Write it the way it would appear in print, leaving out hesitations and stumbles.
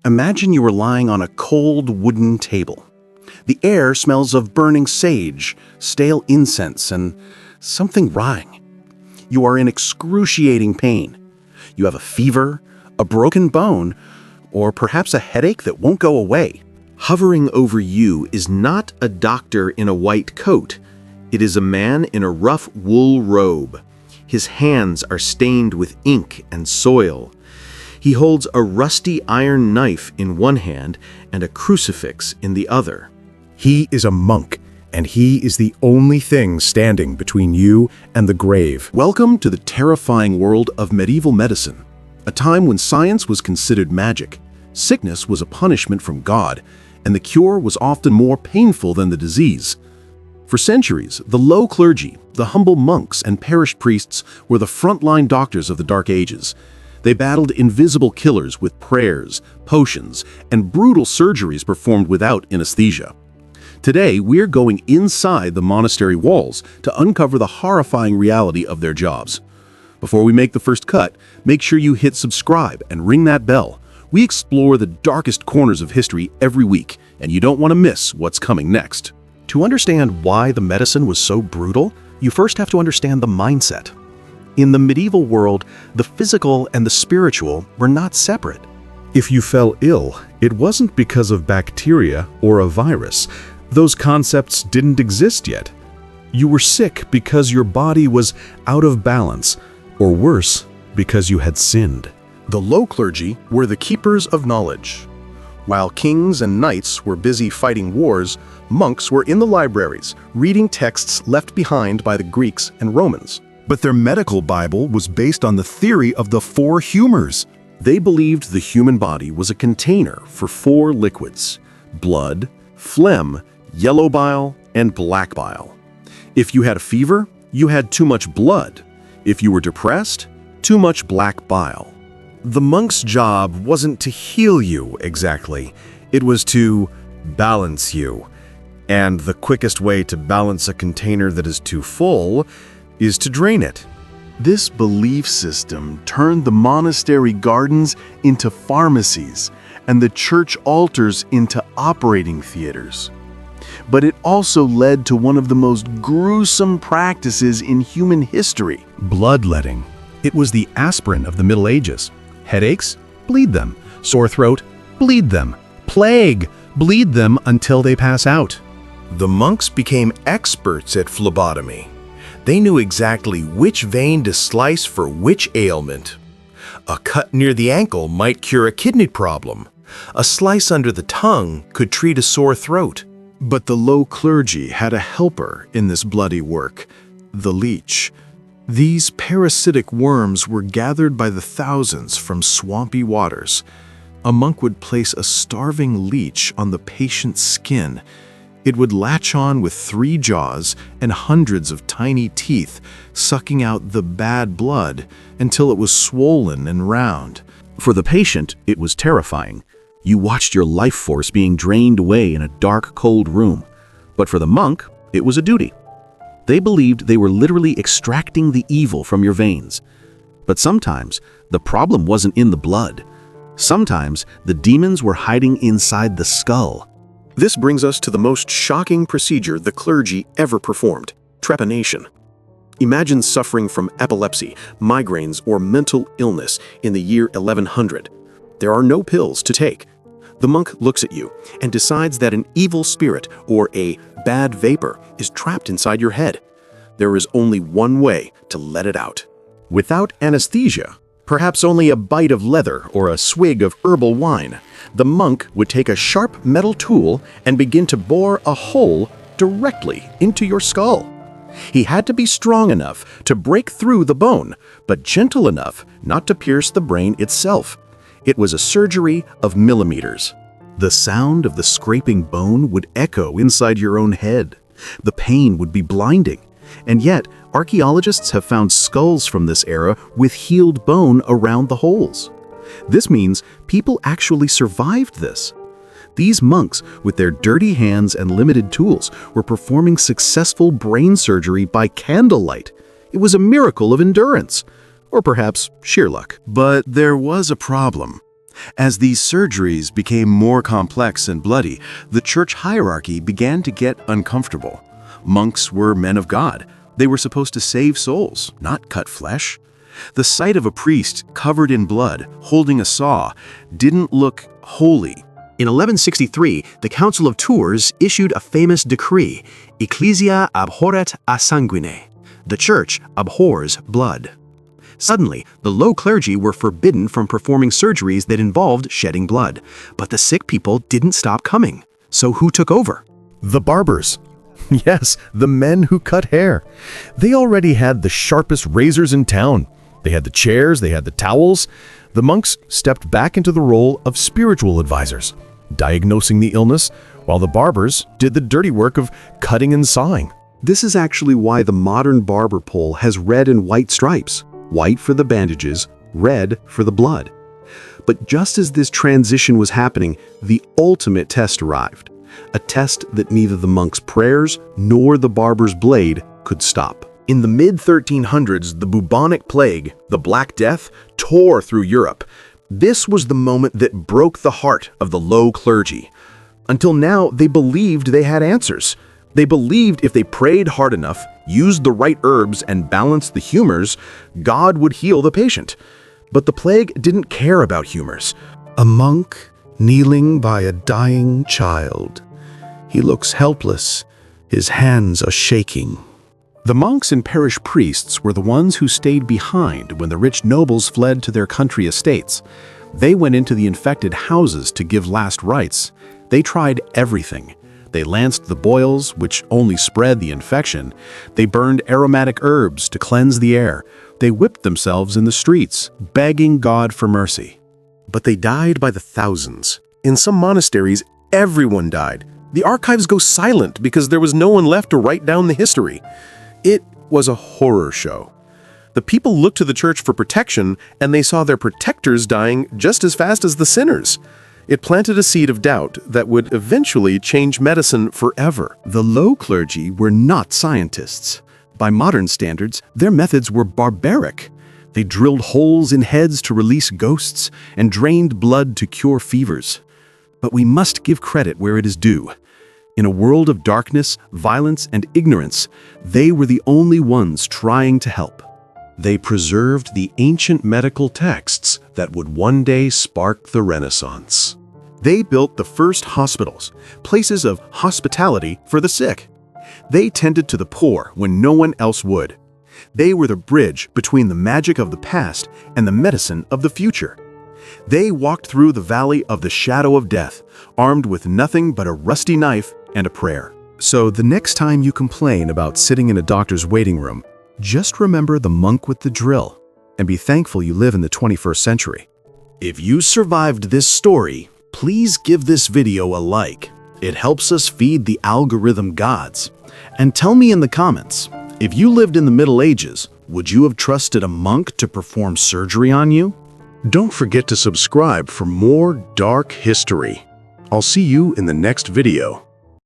Imagine you are lying on a cold wooden table. The air smells of burning sage, stale incense, and something rotting. You are in excruciating pain. You have a fever, a broken bone, or perhaps a headache that won't go away. Hovering over you is not a doctor in a white coat. It is a man in a rough wool robe. His hands are stained with ink and soil. He holds a rusty iron knife in one hand and a crucifix in the other. He is a monk, and he is the only thing standing between you and the grave. Welcome to the terrifying world of medieval medicine, a time when science was considered magic, sickness was a punishment from God, and the cure was often more painful than the disease. For centuries, the low clergy, the humble monks and parish priests were the frontline doctors of the Dark Ages. They battled invisible killers with prayers, potions, and brutal surgeries performed without anesthesia. Today, we're going inside the monastery walls to uncover the horrifying reality of their jobs. Before we make the first cut, make sure you hit subscribe and ring that bell. We explore the darkest corners of history every week, and you don't want to miss what's coming next. To understand why the medicine was so brutal, you first have to understand the mindset. In the medieval world, the physical and the spiritual were not separate. If you fell ill, it wasn't because of bacteria or a virus. Those concepts didn't exist yet. You were sick because your body was out of balance, or worse, because you had sinned. The low clergy were the keepers of knowledge. While kings and knights were busy fighting wars, monks were in the libraries, reading texts left behind by the Greeks and Romans. But their medical Bible was based on the theory of the four humors. They believed the human body was a container for four liquids: blood, phlegm, yellow bile, and black bile. If you had a fever, you had too much blood. If you were depressed, too much black bile. The monk's job wasn't to heal you exactly. It was to balance you. And the quickest way to balance a container that is too full is to drain it. This belief system turned the monastery gardens into pharmacies and the church altars into operating theaters. But it also led to one of the most gruesome practices in human history: Bloodletting. It was the aspirin of the Middle Ages. Headaches? Bleed them. Sore throat? Bleed them. Plague? Bleed them until they pass out. The monks became experts at phlebotomy. They knew exactly which vein to slice for which ailment. A cut near the ankle might cure a kidney problem. A slice under the tongue could treat a sore throat. But the low clergy had a helper in this bloody work: the leech. These parasitic worms were gathered by the thousands from swampy waters. A monk would place a starving leech on the patient's skin. It would latch on with 3 jaws and hundreds of tiny teeth, sucking out the bad blood until it was swollen and round. For the patient, it was terrifying. You watched your life force being drained away in a dark, cold room. But for the monk, it was a duty. They believed they were literally extracting the evil from your veins. But sometimes, the problem wasn't in the blood. Sometimes, the demons were hiding inside the skull. This brings us to the most shocking procedure the clergy ever performed: trepanation. Imagine suffering from epilepsy, migraines, or mental illness in the year 1100. There are no pills to take. The monk looks at you and decides that an evil spirit or a bad vapor is trapped inside your head. There is only one way to let it out. Without anesthesia, perhaps only a bite of leather or a swig of herbal wine, the monk would take a sharp metal tool and begin to bore a hole directly into your skull. He had to be strong enough to break through the bone, but gentle enough not to pierce the brain itself. It was a surgery of millimeters. The sound of the scraping bone would echo inside your own head. The pain would be blinding. And yet, archaeologists have found skulls from this era with healed bone around the holes. This means people actually survived this. These monks, with their dirty hands and limited tools, were performing successful brain surgery by candlelight. It was a miracle of endurance. Or perhaps sheer luck. But there was a problem. As these surgeries became more complex and bloody, the church hierarchy began to get uncomfortable. Monks were men of God. They were supposed to save souls, not cut flesh. The sight of a priest covered in blood, holding a saw, didn't look holy. In 1163, the Council of Tours issued a famous decree, Ecclesia abhorret a sanguine. The church abhors blood. Suddenly, the low clergy were forbidden from performing surgeries that involved shedding blood. But the sick people didn't stop coming. So who took over? The barbers. Yes, the men who cut hair. They already had the sharpest razors in town. They had the chairs, they had the towels. The monks stepped back into the role of spiritual advisors, diagnosing the illness, while the barbers did the dirty work of cutting and sawing. This is actually why the modern barber pole has red and white stripes. White for the bandages, red for the blood. But just as this transition was happening, the ultimate test arrived. A test that neither the monk's prayers nor the barber's blade could stop. In the mid-1300s, the bubonic plague, the Black Death, tore through Europe. This was the moment that broke the heart of the low clergy. Until now, they believed they had answers. They believed if they prayed hard enough, used the right herbs, and balanced the humors, God would heal the patient. But the plague didn't care about humors. A monk kneeling by a dying child. He looks helpless. His hands are shaking. The monks and parish priests were the ones who stayed behind when the rich nobles fled to their country estates. They went into the infected houses to give last rites. They tried everything. They lanced the boils, which only spread the infection. They burned aromatic herbs to cleanse the air. They whipped themselves in the streets, begging God for mercy. But they died by the thousands. In some monasteries, everyone died. The archives go silent because there was no one left to write down the history. It was a horror show. The people looked to the church for protection, and they saw their protectors dying just as fast as the sinners. It planted a seed of doubt that would eventually change medicine forever. The low clergy were not scientists. By modern standards, their methods were barbaric. They drilled holes in heads to release ghosts and drained blood to cure fevers. But we must give credit where it is due. In a world of darkness, violence, and ignorance, they were the only ones trying to help. They preserved the ancient medical texts that would one day spark the Renaissance. They built the first hospitals, places of hospitality for the sick. They tended to the poor when no one else would. They were the bridge between the magic of the past and the medicine of the future. They walked through the valley of the shadow of death, armed with nothing but a rusty knife and a prayer. So the next time you complain about sitting in a doctor's waiting room, just remember the monk with the drill and be thankful you live in the 21st century. If you survived this story, please give this video a like. It helps us feed the algorithm gods. And tell me in the comments, if you lived in the Middle Ages, would you have trusted a monk to perform surgery on you? Don't forget to subscribe for more dark history. I'll see you in the next video.